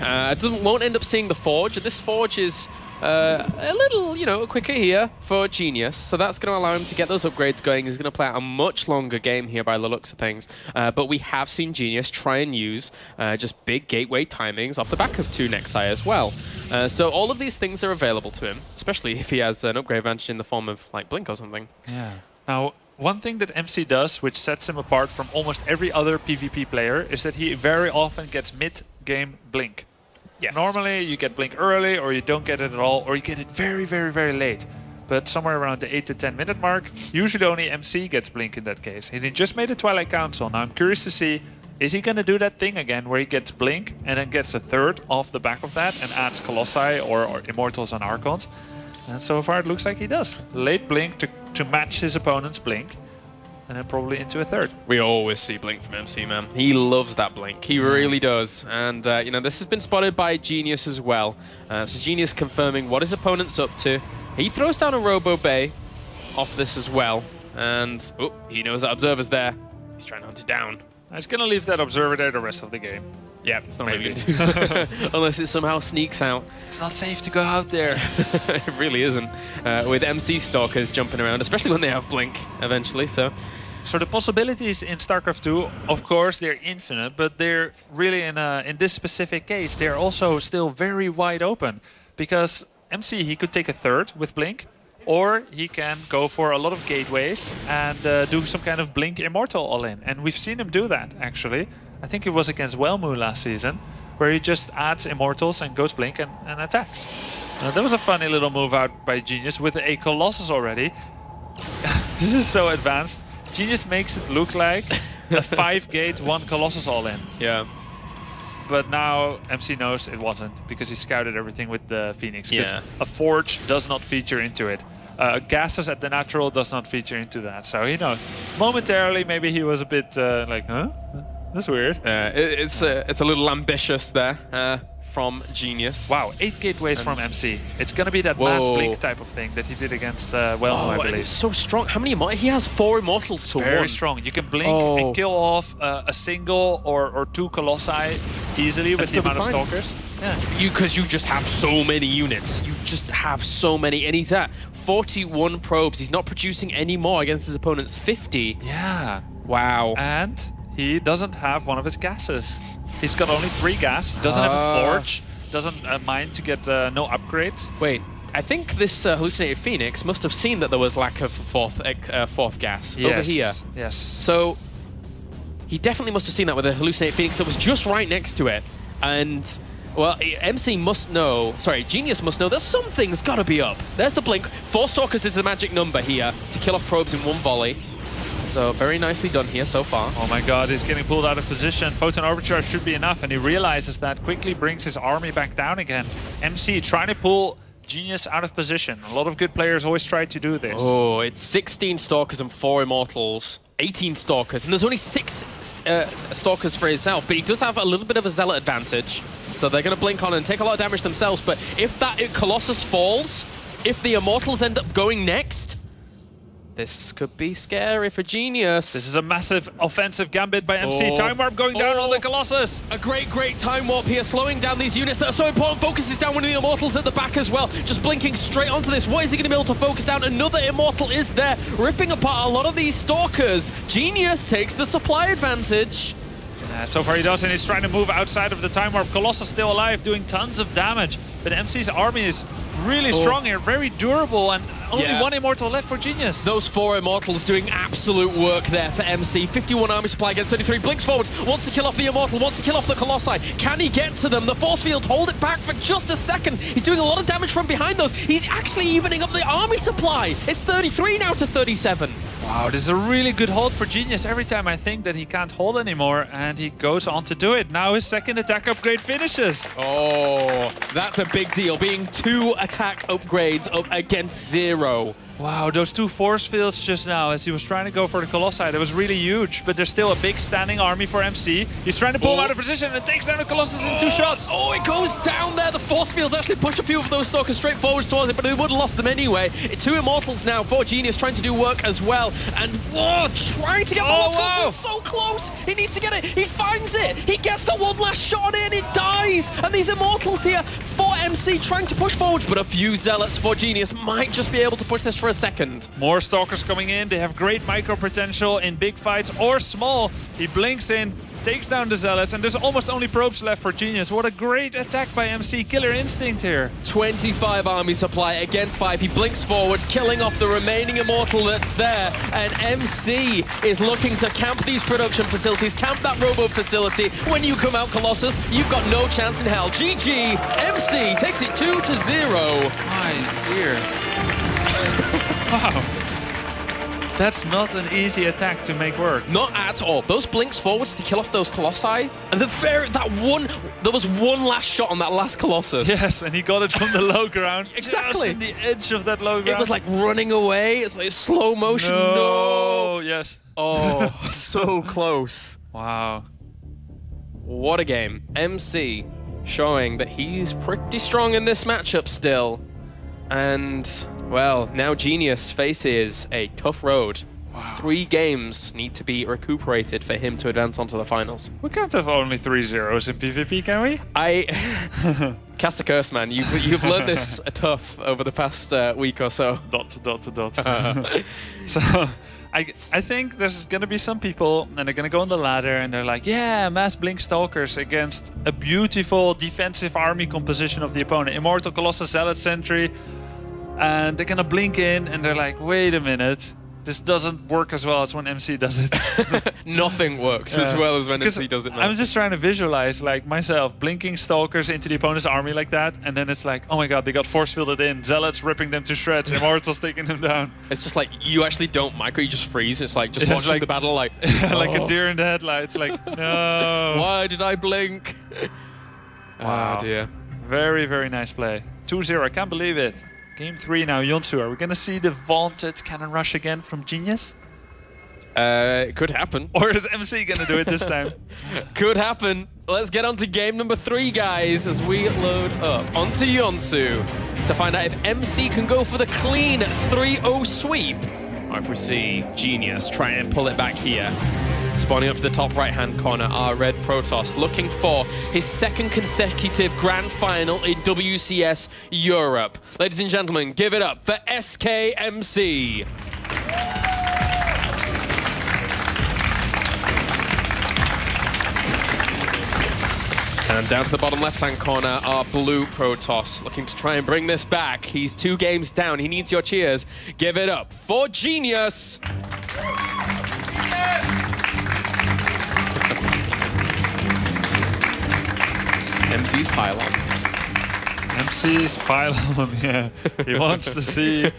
Won't end up seeing the Forge. This Forge is a little, quicker here for Genius. So that's going to allow him to get those upgrades going. He's going to play out a much longer game here by the looks of things. But we have seen Genius try and use just big gateway timings off the back of 2 Nexi as well. So all of these things are available to him, especially if he has an upgrade advantage in the form of like Blink or something. Yeah. Now, one thing that MC does, which sets him apart from almost every other PvP player, is that he very often gets mid-game Blink. Yes. Normally, you get Blink early, or you don't get it at all, or you get it very, very, very late. But somewhere around the 8 to 10 minute mark, usually only MC gets Blink in that case. And he just made a Twilight Council. Now I'm curious to see, is he going to do that thing again where he gets Blink and then gets a third off the back of that and adds Colossi or Immortals and Archons? And so far it looks like he does. Late Blink to match his opponent's Blink, and then probably into a third. We always see Blink from MC, man. He loves that Blink. He really does. And, this has been spotted by Genius as well. So Genius confirming what his opponent's up to. He throws down a Robo Bay off this as well. And, oh, he knows that Observer's there. He's trying to hunt it down. I was going to leave that Observer there the rest of the game. Yeah, it's not Maybe. really good. Unless it somehow sneaks out. It's not safe to go out there. It really isn't. With MC Stalkers jumping around, especially when they have Blink eventually, so... So the possibilities in StarCraft 2, of course, they're infinite, but they're really in this specific case, they're also still very wide open. Because MC, he could take a third with Blink, or he can go for a lot of gateways and do some kind of Blink Immortal all-in. And we've seen him do that, actually. I think it was against Wellmu last season, where he just adds Immortals and goes Blink and attacks. That was a funny little move out by Genius with a Colossus already. This is so advanced. Genius makes it look like a 5-gate, 1 Colossus all-in. Yeah. But now MC knows it wasn't, because he scouted everything with the Phoenix. Yeah. A Forge does not feature into it. Gases at the natural does not feature into that. So, momentarily maybe he was a bit like, huh? That's weird. It's a little ambitious there from Genius. Wow, 8 gateways from MC. It's going to be that mass Blink type of thing that he did against Wellmu, I believe. It's so strong. How many He has 4 Immortals to 1. Very strong. You can Blink and kill off a single or 2 Colossi easily with the amount of Stalkers. Yeah. Because you just have so many units. You just have so many. And he's at 41 probes. He's not producing any more against his opponent's 50. Yeah. Wow. And he doesn't have one of his gases. He's got only 3 gas. He doesn't have a Forge. Doesn't mind to get no upgrades. Wait. I think this hallucinated Phoenix must have seen that there was lack of fourth gas over here. Yes. So he definitely must have seen that with a hallucinated Phoenix that was just right next to it. And, well, MC must know, sorry, Genius must know that something's got to be up. There's the blink. 4 Stalkers is the magic number here to kill off probes in one volley. So very nicely done here so far. Oh my god, he's getting pulled out of position. Photon Overcharge should be enough, and he realizes that, quickly brings his army back down again. MC trying to pull Genius out of position. A lot of good players always try to do this. Oh, it's 16 Stalkers and 4 Immortals. 18 Stalkers, and there's only 6 Stalkers for himself, but he does have a little bit of a Zealot advantage. So they're going to blink on and take a lot of damage themselves, but if that Colossus falls, if the Immortals end up going next, this could be scary for Genius. This is a massive offensive gambit by MC. Time Warp going down on the Colossus. A great Time Warp here, slowing down these units that are so important. Focuses down one of the Immortals at the back as well. Just blinking straight onto this. What is he going to be able to focus down? Another Immortal is there, ripping apart a lot of these Stalkers. Genius takes the supply advantage. So far he does, and he's trying to move outside of the Time Warp. Colossus still alive, doing tons of damage. But MC's army is really strong here, very durable, and only 1 Immortal left for Genius. Those 4 Immortals doing absolute work there for MC. 51 army supply against 33. Blinks forwards, wants to kill off the Immortal, wants to kill off the Colossi. Can he get to them? The force field hold it back for just a second. He's doing a lot of damage from behind those. He's actually evening up the army supply. It's 33 now to 37. Wow, this is a really good hold for Genius. Every time I think that he can't hold anymore, and he goes on to do it. Now his second attack upgrade finishes. Oh, that's a big deal, being 2 attack upgrades up against 0. Wow, those 2 force fields just now as he was trying to go for the Colossi, that was really huge, but there's still a big standing army for MC. He's trying to pull him out of position and takes down the Colossus in 2 shots. Oh, it goes down there. The force fields actually push a few of those Stalkers straight forwards towards it, but they would have lost them anyway. 2 Immortals now for Genius trying to do work as well. And trying to get the last Colossus so close. He needs to get it. He finds it. He gets the one last shot on it and it dies. And these Immortals here for MC trying to push forwards, but a few Zealots for Genius might just be able to push this for a second. More Stalkers coming in. They have great micro potential in big fights or small. He blinks in, takes down the Zealots, and there's almost only probes left for Genius. What a great attack by MC. Killer instinct here. 25 army supply against 5. He blinks forwards, killing off the remaining Immortal that's there. And MC is looking to camp these production facilities, camp that robo facility. When you come out, Colossus, you've got no chance in hell. GG, MC takes it 2-0. My dear. Wow. That's not an easy attack to make work. Not at all. Those blinks forwards to kill off those Colossi. And there was one last shot on that last Colossus. Yes, and he got it from the low ground. Exactly. Just in the edge of that low ground. It was like running away. It's like slow motion. No. Yes. Oh, so close. Wow. What a game. MC showing that he's pretty strong in this matchup still. And, well, now Genius faces a tough road. Wow. 3 games need to be recuperated for him to advance onto the finals. We can't have only 3 zeros in PvP, can we? Cast a curse, man. You've learned this tough over the past week or so. Dot. So, I think there's going to be some people, and they're going to go on the ladder, and they're like, yeah, mass blink Stalkers against a beautiful defensive army composition of the opponent. Immortal, Colossus, Zealot, Sentry. And they're going to blink in, and they're like, wait a minute. This doesn't work as well as when MC does it. Nothing works as well as when MC does it now. I'm just trying to visualize, like, myself blinking Stalkers into the opponent's army like that, and then it's like, oh my god, they got force fielded in, Zealots ripping them to shreds, Immortals taking them down. It's just like, you actually don't micro, you just freeze. It's like, just watching the battle like... like a deer in the headlights, like, no. Why did I blink? Wow. Oh dear. Very, very nice play. 2-0, I can't believe it. Game 3 now, Yonsu. Are we going to see the vaunted cannon rush again from Genius? It could happen. Or is MC going to do it this time? Could happen. Let's get on to game number 3, guys, as we load up onto Yonsu to find out if MC can go for the clean 3-0 sweep, or if we see Genius try and pull it back here. Spawning up to the top right-hand corner, our red Protoss, looking for his 2nd consecutive grand final in WCS Europe. Ladies and gentlemen, give it up for SKMC. And down to the bottom left-hand corner, our blue Protoss looking to try and bring this back. He's 2 games down. He needs your cheers. Give it up for Genius. MC's pylon. MC's pylon, yeah. He wants to see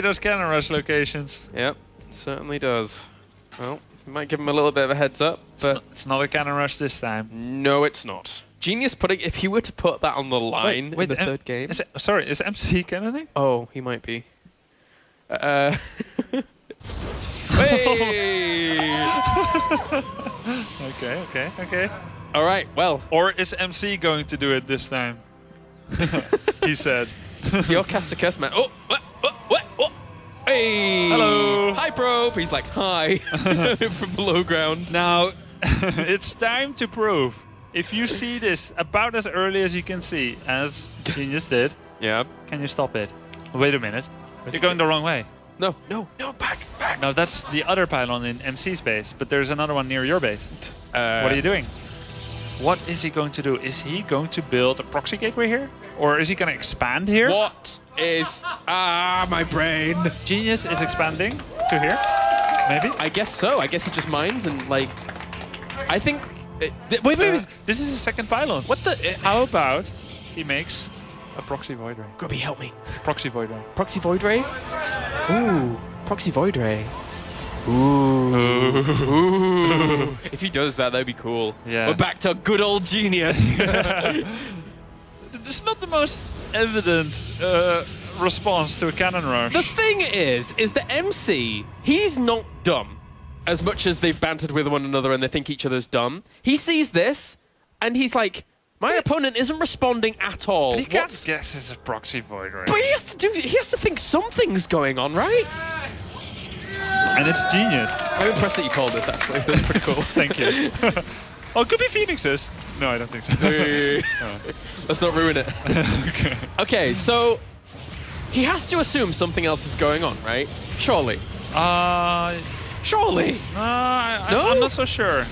those cannon rush locations. Yep, certainly does. Well, we might give him a little bit of a heads up, but It's not a cannon rush this time. no, it's not. Genius putting, if he were to put that on the line in the third game. Is MC cannoning? Oh, he might be. Hey! Okay. All right, well, Or is MC going to do it this time? He said. your caster curse man. Oh, what? Hey! Hello. Hi, Probe. He's like, hi, from below ground. Now, it's time to prove. If you see this about as early as you can see, as Genius did, Yeah. can you stop it? Wait a minute. You're going the wrong way. No, back. No, that's the other pylon in MC's base, but there's another one near your base. What are you doing? What is he going to do? Is he going to build a proxy gateway here? Or is he going to expand here? What is... my brain. Genius is expanding to here, maybe? I guess so. I guess he just mines and, like... I think... Wait. This is his second pylon. What the... How about he makes a proxy void ray? Grubby, help me. Proxy void ray. Proxy Void Ray? Ooh. Proxy Void Ray. Ooh. If he does that, that'd be cool. Yeah. We're back to good old Genius. It's not the most evident response to a cannon rush. The thing is that MC, he's not dumb. As much as they've bantered with one another and they think each other's dumb, he sees this and he's like, my opponent isn't responding at all. But he can't guess it's a proxy void ray. But he has to think something's going on, right? And it's Genius. I'm impressed that you called this, actually. That's pretty cool. Thank you. Oh, it could be Phoenixes. No, I don't think so. Let's not ruin it. Okay, so he has to assume something else is going on, right? Surely. Surely. No? I'm not so sure.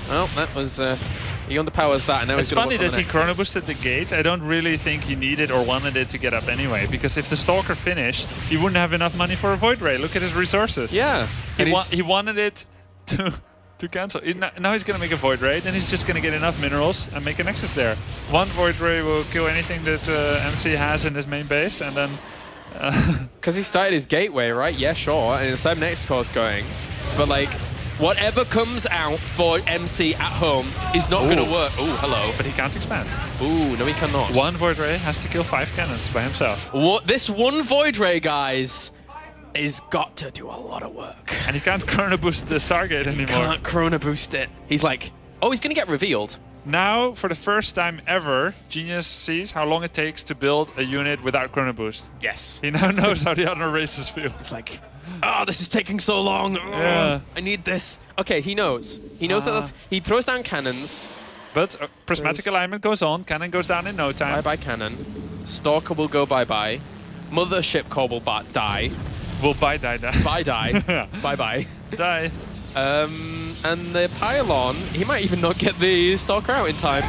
Well, that was... he underpowers that, and now It's he's gonna funny work on that the he chrono Nexus. boosted the gate. I don't really think he needed or wanted it to get up anyway, because if the Stalker finished, he wouldn't have enough money for a Void Ray. Look at his resources. Yeah. He wanted it to cancel. Now he's going to make a Void Ray, then he's just going to get enough minerals and make a Nexus there. One Void Ray will kill anything that MC has in his main base, and then... Because he started his gateway, right? Yeah, sure. And the same next course going. But, like, whatever comes out for MC at home is not going to work. Oh, hello. But he can't expand. Ooh, no, he cannot. One Void Ray has to kill 5 cannons by himself. This one Void Ray, guys, is got to do a lot of work. And he can't chrono boost the Stargate anymore. Can't chrono boost it. He's like, oh, he's going to get revealed. Now, for the first time ever, Genius sees how long it takes to build a unit without chrono boost. Yes. He now knows how the other races feel. It's like, oh, this is taking so long. Oh, Yeah. I need this. Okay, he knows. He knows that he throws down cannons. But prismatic alignment goes on. Cannon goes down in no time. Bye-bye cannon. Stalker will go bye-bye. Mothership core will die. Will die. Bye-die. Bye-bye. Die. And the pylon, he might even not get the Stalker out in time.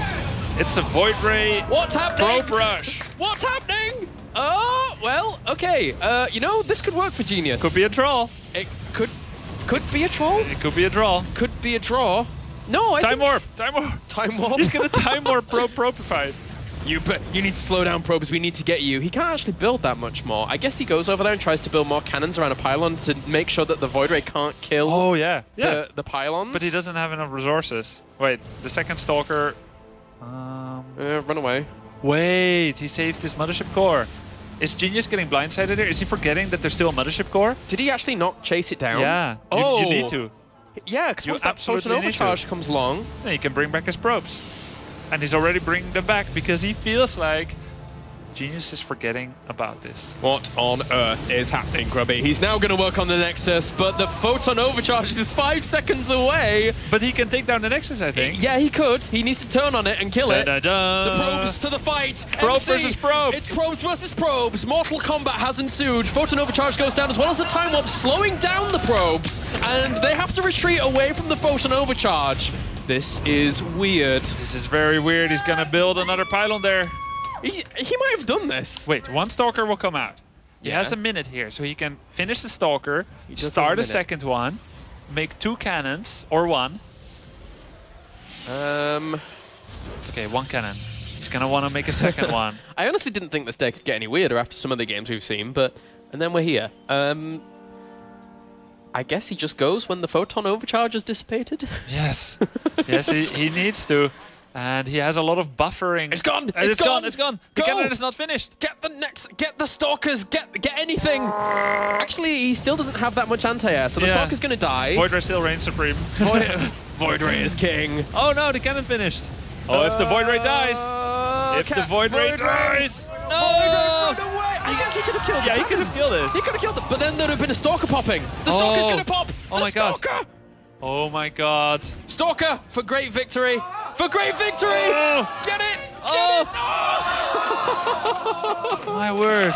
It's a Void Ray. What's happening? Probe rush. What's happening? Oh, well, okay. You know, this could work for Genius. Could be a draw. It could be a troll. It could be a draw. Could be a draw. No, Time warp. Time warp. He's gonna time warp probified. You need to slow down, probes. We need to get you. He can't actually build that much more. I guess he goes over there and tries to build more cannons around a pylon to make sure that the Void Ray can't kill the pylons. But he doesn't have enough resources. Wait, the second Stalker... run away. Wait, he saved his Mothership Core. Is Genius getting blindsided here? Is he forgetting that there's still a Mothership Core? Did he actually not chase it down? Yeah, Oh. you need to. Yeah, because once that absolutely Photon need to. Overcharge comes along... Then he can bring back his probes. And he's already bringing them back because he feels like Genius is forgetting about this. What on earth is happening, Grubby? He's now going to work on the Nexus, but the Photon Overcharge is 5 seconds away. But he can take down the Nexus, I think. Yeah, he could. He needs to turn on it and kill it. Da-da-da. The probes to the fight. Probe MC, versus probe. It's probes versus probes. Mortal combat has ensued. Photon Overcharge goes down as well as the Time Warp, slowing down the probes. And they have to retreat away from the Photon Overcharge. This is weird. This is very weird. He's gonna build another pylon there. He might have done this. Wait, one Stalker will come out. He Yeah. has a minute here, so he can finish the Stalker, He does have start a a minute. second one, make 2 cannons, or 1. Okay, 1 cannon. He's gonna want to make a second one. I honestly didn't think this day could get any weirder after some of the games we've seen, and then we're here. I guess he just goes when the photon overcharge is dissipated. Yes. Yes, he needs to. And he has a lot of buffering. It's gone! It's gone! It's gone! The Go! cannon is not finished! Get the Stalkers, get anything! Actually, he still doesn't have that much anti-air, so the Yeah. Stalker's gonna die. Void Ray still reigns supreme. Void Ray is king. Oh no, the cannon finished! Oh, if the Void Ray dies! If the Void Ray dies! No! Run away! I think he could have killed it. Yeah, he could have killed it. He could have killed it, but then there'd have been a Stalker popping. The Stalker's gonna pop! Oh my God. Stalker! Oh my god. Stalker for great victory! For great victory! Oh. Get it! Oh. Get it! My word.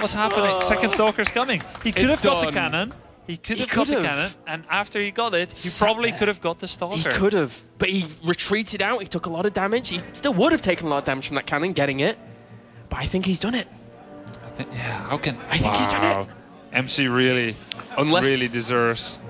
What's happening? Second Stalker's coming. He could It's have got the done. cannon. He could He have got the could've. cannon. And after he got it, he Sat probably there. could have got the Stalker. He could have, but he retreated out. He took a lot of damage. He still would have taken a lot of damage from that cannon getting it. But I think he's done it. Yeah, how can... I think he's done it. MC really deserves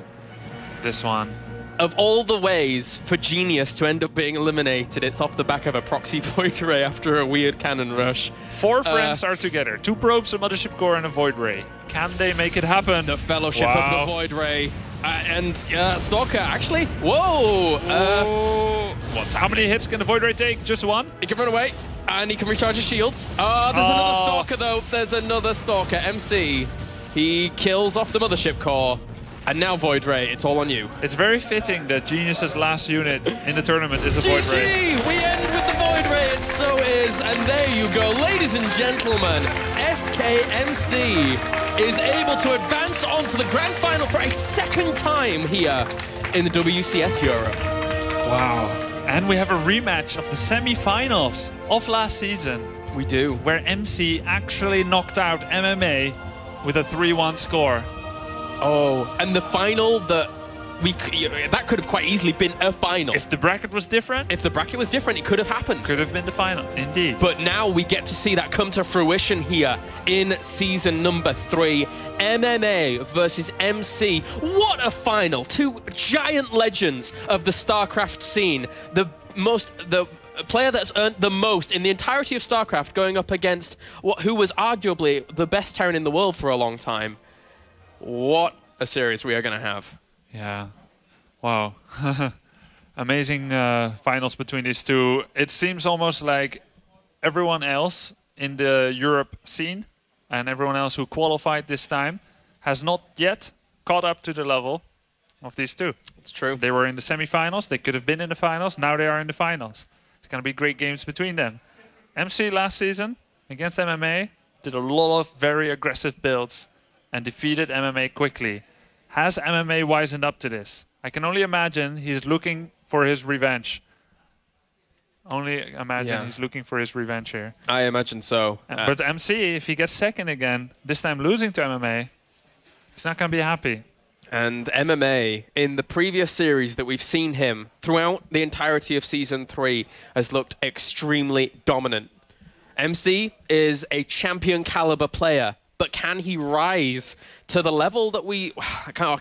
this one. Of all the ways for Genius to end up being eliminated, it's off the back of a proxy Void Ray after a weird cannon rush. 4 friends are together. 2 probes, a Mothership Core, and a Void Ray. Can they make it happen? The Fellowship Wow. of the Void Ray. And Stalker, actually. Whoa! How many hits can the Void Ray take? Just 1? He can run away, and he can recharge his shields. There's another Stalker, though. There's another Stalker. MC. He kills off the Mothership Core. And now Void Ray, it's all on you. It's very fitting that Genius's last unit in the tournament is a Void Ray. GG! We end with the Void Ray, it so is. And there you go, ladies and gentlemen. SKMC is able to advance on to the grand final for a second time here in the WCS Europe. Wow. And we have a rematch of the semi-finals of last season, We do. where MC actually knocked out MMA with a 3-1 score. Oh, and the final that that could have quite easily been a final. If the bracket was different, If the bracket was different, it could have happened. could have been the final, indeed. But now we get to see that come to fruition here in season number 3. MMA versus MC. What a final. 2 giant legends of the StarCraft scene. The player that's earned the most in the entirety of StarCraft going up against who was arguably the best Terran in the world for a long time. What a series we are going to have. Yeah. Wow. Amazing finals between these two. It seems almost like everyone else in the Europe scene and everyone else who qualified this time has not yet caught up to the level of these two. It's true. They were in the semifinals. They could have been in the finals. Now they are in the finals. It's going to be great games between them. MC last season against MMA did a lot of very aggressive builds and defeated MMA quickly. Has MMA wisened up to this? I can only imagine he's looking for his revenge. Only imagine he's looking for his revenge here. I imagine so. But MC, if he gets second again, this time losing to MMA, he's not going to be happy. And MMA, in the previous series that we've seen him throughout the entirety of Season 3, has looked extremely dominant. MC is a champion caliber player, but can he rise to the level that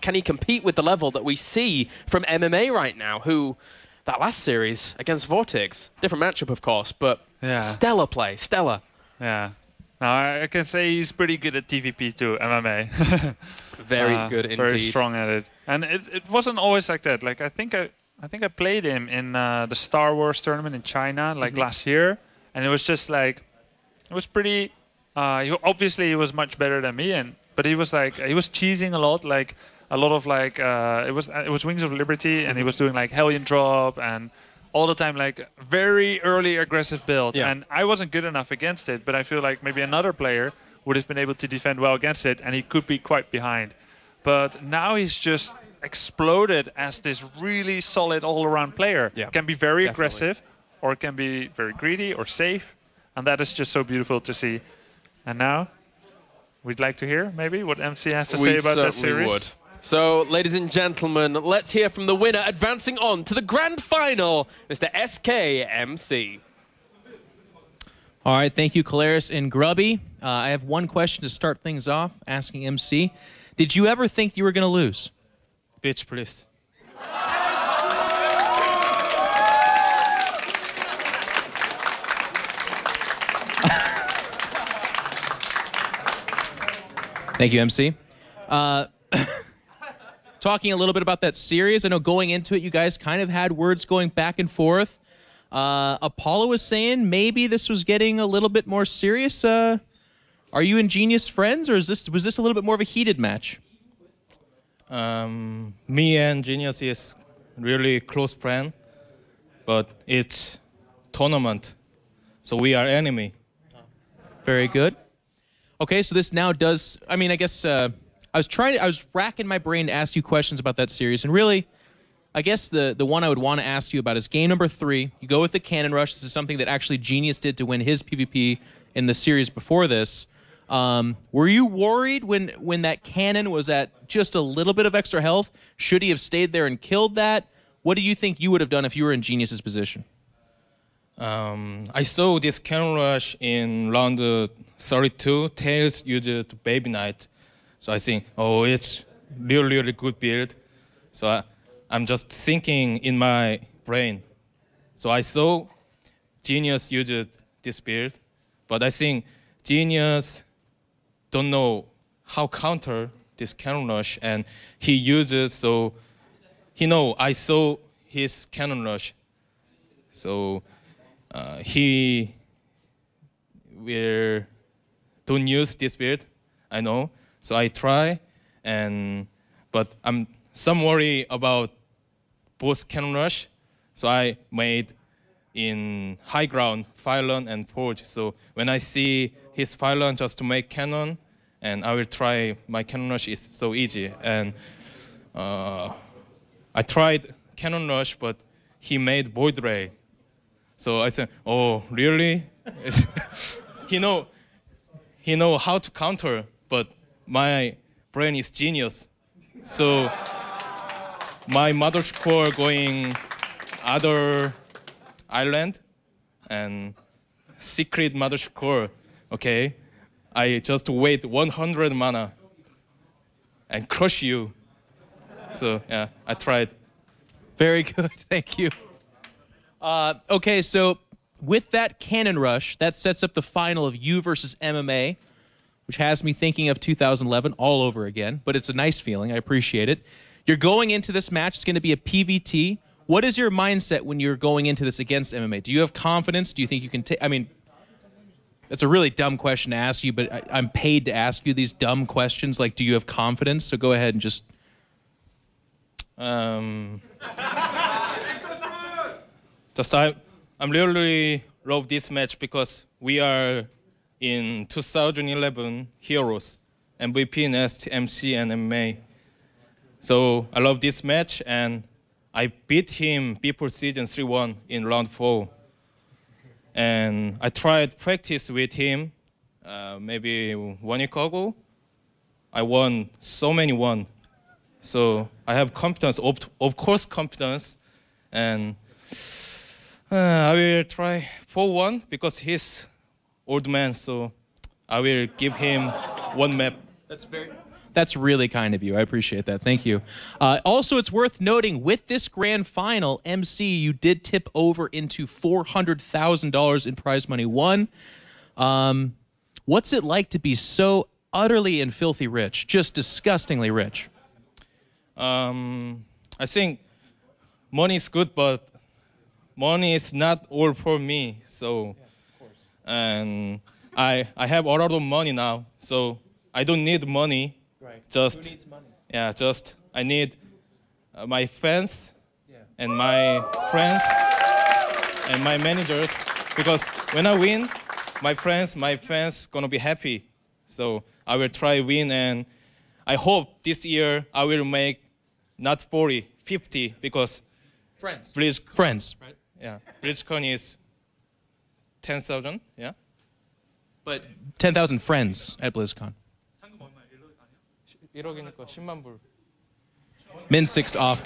can he compete with the level that we see from MMA right now, who, that last series against Vortex, different matchup of course, but stellar play, stellar. Yeah. Now I can say he's pretty good at TVP too, MMA. Very good indeed. Very strong at it. And it wasn't always like that. Like I think I played him in the Star Wars tournament in China like last year, and it was just like it was pretty. He was much better than me, but he was cheesing a lot, like a lot of like it was Wings of Liberty, and he was doing like Hellion Drop and all the time like very early aggressive build. Yeah. And I wasn't good enough against it, but I feel like maybe another player would have been able to defend well against it, and he could be quite behind. But now he's just exploded as this really solid all-around player. Yeah, can be very definitely. aggressive, or can be very greedy or safe, and that is just so beautiful to see. And now, we'd like to hear maybe what MC has to say about that series. Would. So, ladies and gentlemen, let's hear from the winner advancing on to the grand final, Mr. SKMC. All right, thank you, Caleris and Grubby. I have one question to start things off, asking MC. Did you ever think you were going to lose? Bitch, please. Thank you, MC. Talking a little bit about that series, I know going into it, you guys kind of had words going back and forth. Apollo was saying maybe this was getting a little bit more serious. Are you and Genius friends, or was this a little bit more of a heated match? Me and Genius is really close friend, but it's tournament, so we are enemy. Very good. Okay, so this now does. I mean, I guess I was racking my brain to ask you questions about that series, and really, I guess the one I would want to ask you about is game number 3. You go with the Cannon Rush. This is something that actually Genius did to win his PvP in the series before this. Were you worried when that cannon was at just a little bit of extra health? Should he have stayed there and killed that? What do you think you would have done if you were in Genius's position? I saw this Cannon Rush in round 32. Tails used Baby Knight, so I think, oh, it's really good build. So I'm just thinking in my brain. So I saw Genius used this build, but I think Genius don't know how counter this Cannon Rush, and he uses, so he know I saw his Cannon Rush, so he will don't use this build, I know. So I try, but I'm some worry about both Cannon Rush, so I made in high ground Phylon and Forge. So when I see his Phylon just to make cannon, and I will try my Cannon Rush is so easy. And I tried Cannon Rush, but he made Void Ray. So I said, oh, really? he know how to counter, but my brain is genius. So my mother core going other island and secret mother core. Okay, I just wait 100 mana and crush you. So yeah, I tried. Very good, thank you. Okay, so with that Cannon Rush, that sets up the final of you versus MMA, which has me thinking of 2011 all over again, but it's a nice feeling. I appreciate it. You're going into this match. It's going to be a PVT. What is your mindset when you're going into this against MMA? Do you have confidence? Do you think you can take... I mean, that's a really dumb question to ask you, but I'm paid to ask you these dumb questions. Like, do you have confidence? So go ahead and just... I'm really love this match because we are in 2011 Heroes, MVP, Nest, MC, and MMA. So I love this match, and I beat him before season 3-1 in round 4. And I tried practice with him maybe 1 week ago. I won so many one. So I have confidence, of course confidence, and I will try 4-1 because he's old man, so I will give him one map. That's really kind of you. I appreciate that. Thank you. Also, it's worth noting, with this grand final, MC, you did tip over into $400,000 in prize money won. What's it like to be so utterly and filthy rich, just disgustingly rich? I think money is good, but money is not all for me. So, yeah, of course. And I have a lot of money now, so I don't need money. Right. Just, who needs money? Yeah, just I need my fans, and my friends and my managers, because when I win, my fans gonna be happy. So I will try win, and I hope this year I will make not 40, 50, because Friends. Friends. Right. Yeah, BlizzCon is 10,000. Yeah. But 10,000 friends at BlizzCon. 1억이니까 10만 불. Min6 off.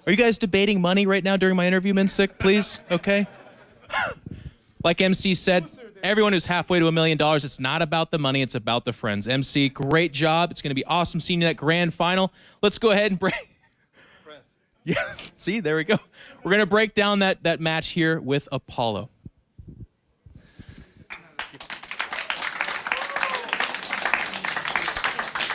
Are you guys debating money right now during my interview, Min6, please? Okay. Like MC said, everyone who's halfway to $1 million, it's not about the money, it's about the friends. MC, great job. It's going to be awesome seeing you at grand final. Let's go ahead and break. Yeah, see, there we go. We're going to break down that match here with Apollo.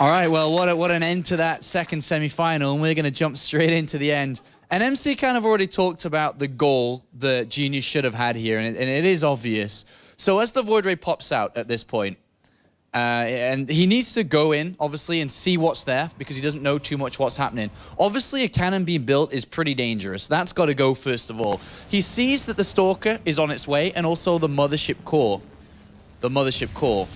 All right, well, what an end to that second semi-final, and we're going to jump straight into the end. And MC kind of already talked about the goal that Genius should have had here, and it is obvious. So as the Void Ray pops out at this point, and he needs to go in, obviously, and see what's there, because he doesn't know too much what's happening. Obviously, a cannon being built is pretty dangerous. That's got to go first of all. He sees that the Stalker is on its way, and also the Mothership Core. The Mothership Core.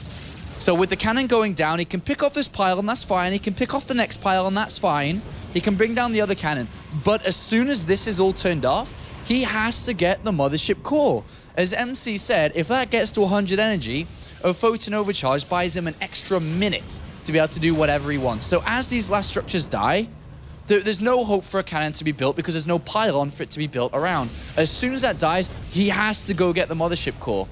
So with the cannon going down, he can pick off this pile, and that's fine. He can pick off the next pile, and that's fine. He can bring down the other cannon. But as soon as this is all turned off, he has to get the Mothership Core. As MC said, if that gets to 100 energy, a Photon Overcharge buys him an extra minute to be able to do whatever he wants. So as these last structures die, there's no hope for a cannon to be built because there's no pylon for it to be built around. As soon as that dies, he has to go get the Mothership Core.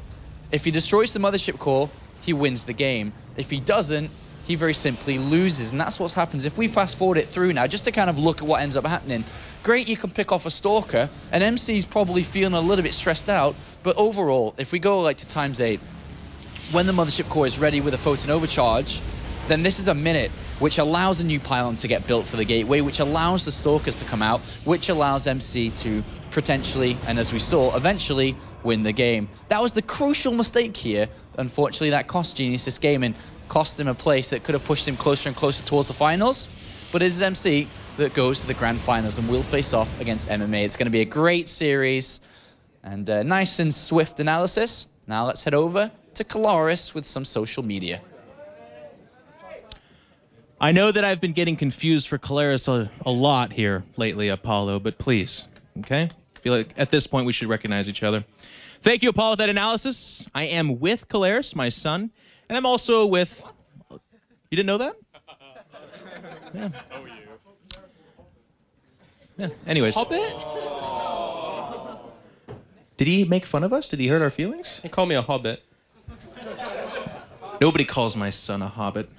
If he destroys the Mothership Core, he wins the game. If he doesn't, he very simply loses, and that's what happens. If we fast forward it through now, just to kind of look at what ends up happening, great, you can pick off a Stalker, and MC's probably feeling a little bit stressed out, but overall, if we go like to ×8, when the Mothership Core is ready with a Photon Overcharge, then this is a minute, which allows a new pylon to get built for the gateway, which allows the Stalkers to come out, which allows MC to potentially, and as we saw, eventually win the game. That was the crucial mistake here. Unfortunately, that cost Genius this game and cost him a place that could have pushed him closer and closer towards the finals. But it is MC that goes to the grand finals and will face off against MMA. It's going to be a great series and nice and swift analysis. Now let's head over to Colaris with some social media. I know that I've been getting confused for Colaris a lot here lately, Apollo, but please, okay? I feel like at this point we should recognize each other. Thank you, Apollo, for that analysis. I am with Colaris, my son, and I'm also with... You didn't know that? Yeah. Yeah. Anyways. Hobbit? Did he make fun of us? Did he hurt our feelings? He called me a hobbit. Nobody calls my son a hobbit.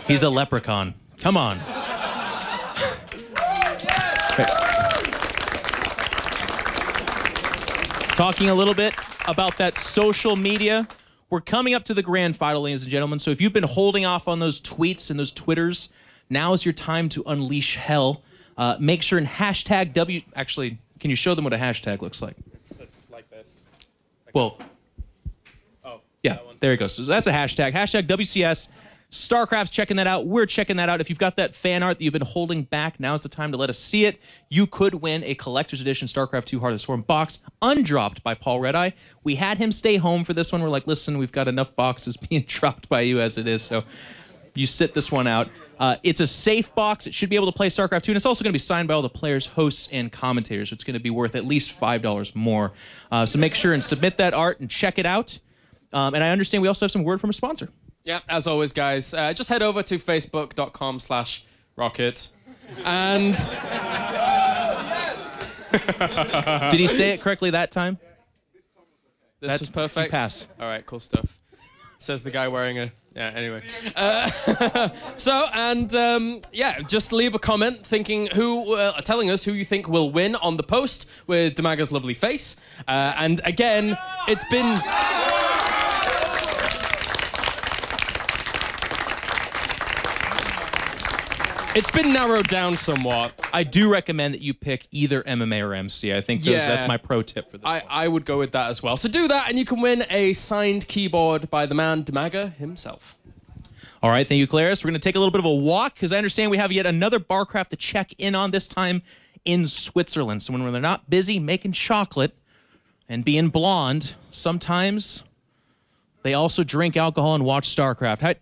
He's a leprechaun. Come on. Talking a little bit about that social media. We're coming up to the grand final, ladies and gentlemen. So if you've been holding off on those tweets and those Twitters, now is your time to unleash hell. Make sure and hashtag W... Actually, can you show them what a hashtag looks like? It's like this. Well... Oh, yeah, there you go. So that's a hashtag. Hashtag WCS. StarCraft's checking that out. We're checking that out. If you've got that fan art that you've been holding back, now's the time to let us see it. You could win a collector's edition StarCraft 2 Heart of the Swarm box, undropped by Paul Redeye. We had him stay home for this one. We're like, listen, we've got enough boxes being dropped by you as it is, so you sit this one out. It's a safe box. It should be able to play StarCraft 2, and it's also going to be signed by all the players, hosts, and commentators. So it's going to be worth at least $5 more. So make sure and submit that art and check it out. And I understand we also have some word from a sponsor. Yeah, as always, guys, just head over to facebook.com/rocket. And... Did he say it correctly that time? This was perfect? Pass. All right, cool stuff. Says the guy wearing a... Yeah, anyway. Yeah, just leave a comment thinking telling us who you think will win on the post with Damaga's lovely face. And again, it's been... It's been narrowed down somewhat. I do recommend that you pick either MMA or MC. I think that's my pro tip for this. I would go with that as well. So do that, and you can win a signed keyboard by the man Damaga himself. All right, thank you, Claris. We're going to take a little bit of a walk, because I understand we have yet another barcraft to check in on, this time in Switzerland. So when they're not busy making chocolate and being blonde, sometimes they also drink alcohol and watch StarCraft.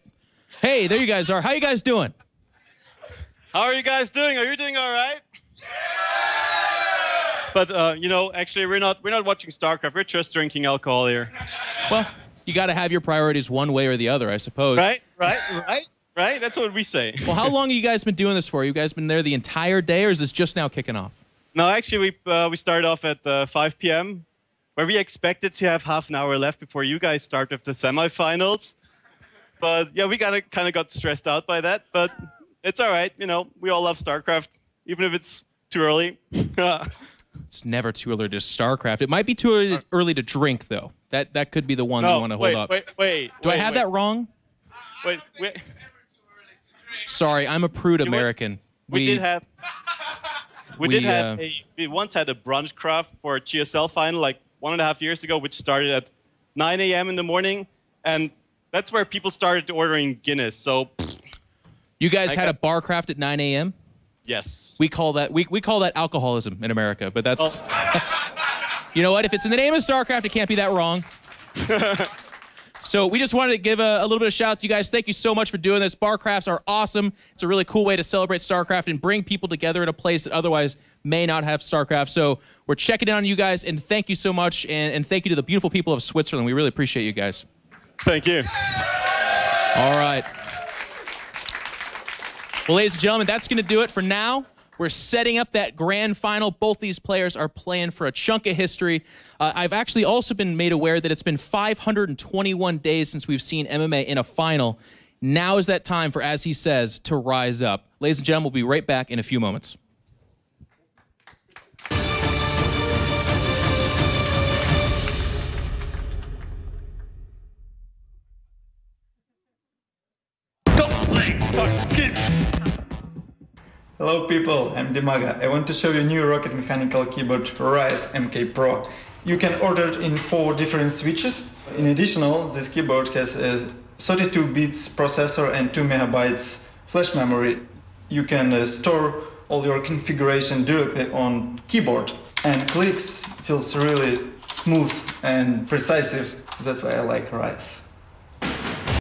Hey, there you guys are. How you guys doing? How are you guys doing? Are you doing all right? But you know, actually, we're not watching StarCraft. We're just drinking alcohol here. Well, You got to have your priorities one way or the other, I suppose. Right. That's what we say. Well, how long have you guys been doing this for? You guys been there the entire day, or is this just now kicking off? No, actually, we started off at 5 p.m., where we expected to have half an hour left before you guys start with the semifinals. But yeah, we kind of got stressed out by that. But it's all right. You know, we all love StarCraft, even if it's too early. It's never too early to StarCraft. It might be too early to drink, though. That could be the one that you want to hold up. Do I have that wrong? Wait. Sorry, I'm a prude American. We once had a brunch craft for a GSL final like 1.5 years ago, which started at 9 a.m. in the morning, and that's where people started ordering Guinness. So you guys had a bar craft at 9 a.m.? Yes. We call that alcoholism in America, but that's you know what? If it's in the name of StarCraft, it can't be that wrong. So we just wanted to give a little bit of shout out to you guys. Thank you so much for doing this. Bar crafts are awesome. It's a really cool way to celebrate StarCraft and bring people together in a place that otherwise may not have StarCraft. So we're checking in on you guys, and thank you so much, and thank you to the beautiful people of Switzerland. We really appreciate you guys. Thank you. All right. Well, ladies and gentlemen, that's going to do it for now. We're setting up that grand final. Both these players are playing for a chunk of history. I've actually also been made aware that it's been 521 days since we've seen MMA in a final. Now is that time for, as he says, to rise up. Ladies and gentlemen, we'll be right back in a few moments. Hello people, I'm Dimaga. I want to show you a new Rocket Mechanical keyboard Rise MK Pro. You can order it in 4 different switches. In addition, this keyboard has a 32 bits processor and 2 megabytes flash memory. You can store all your configuration directly on keyboard, and clicks feels really smooth and precise. That's why I like Rise.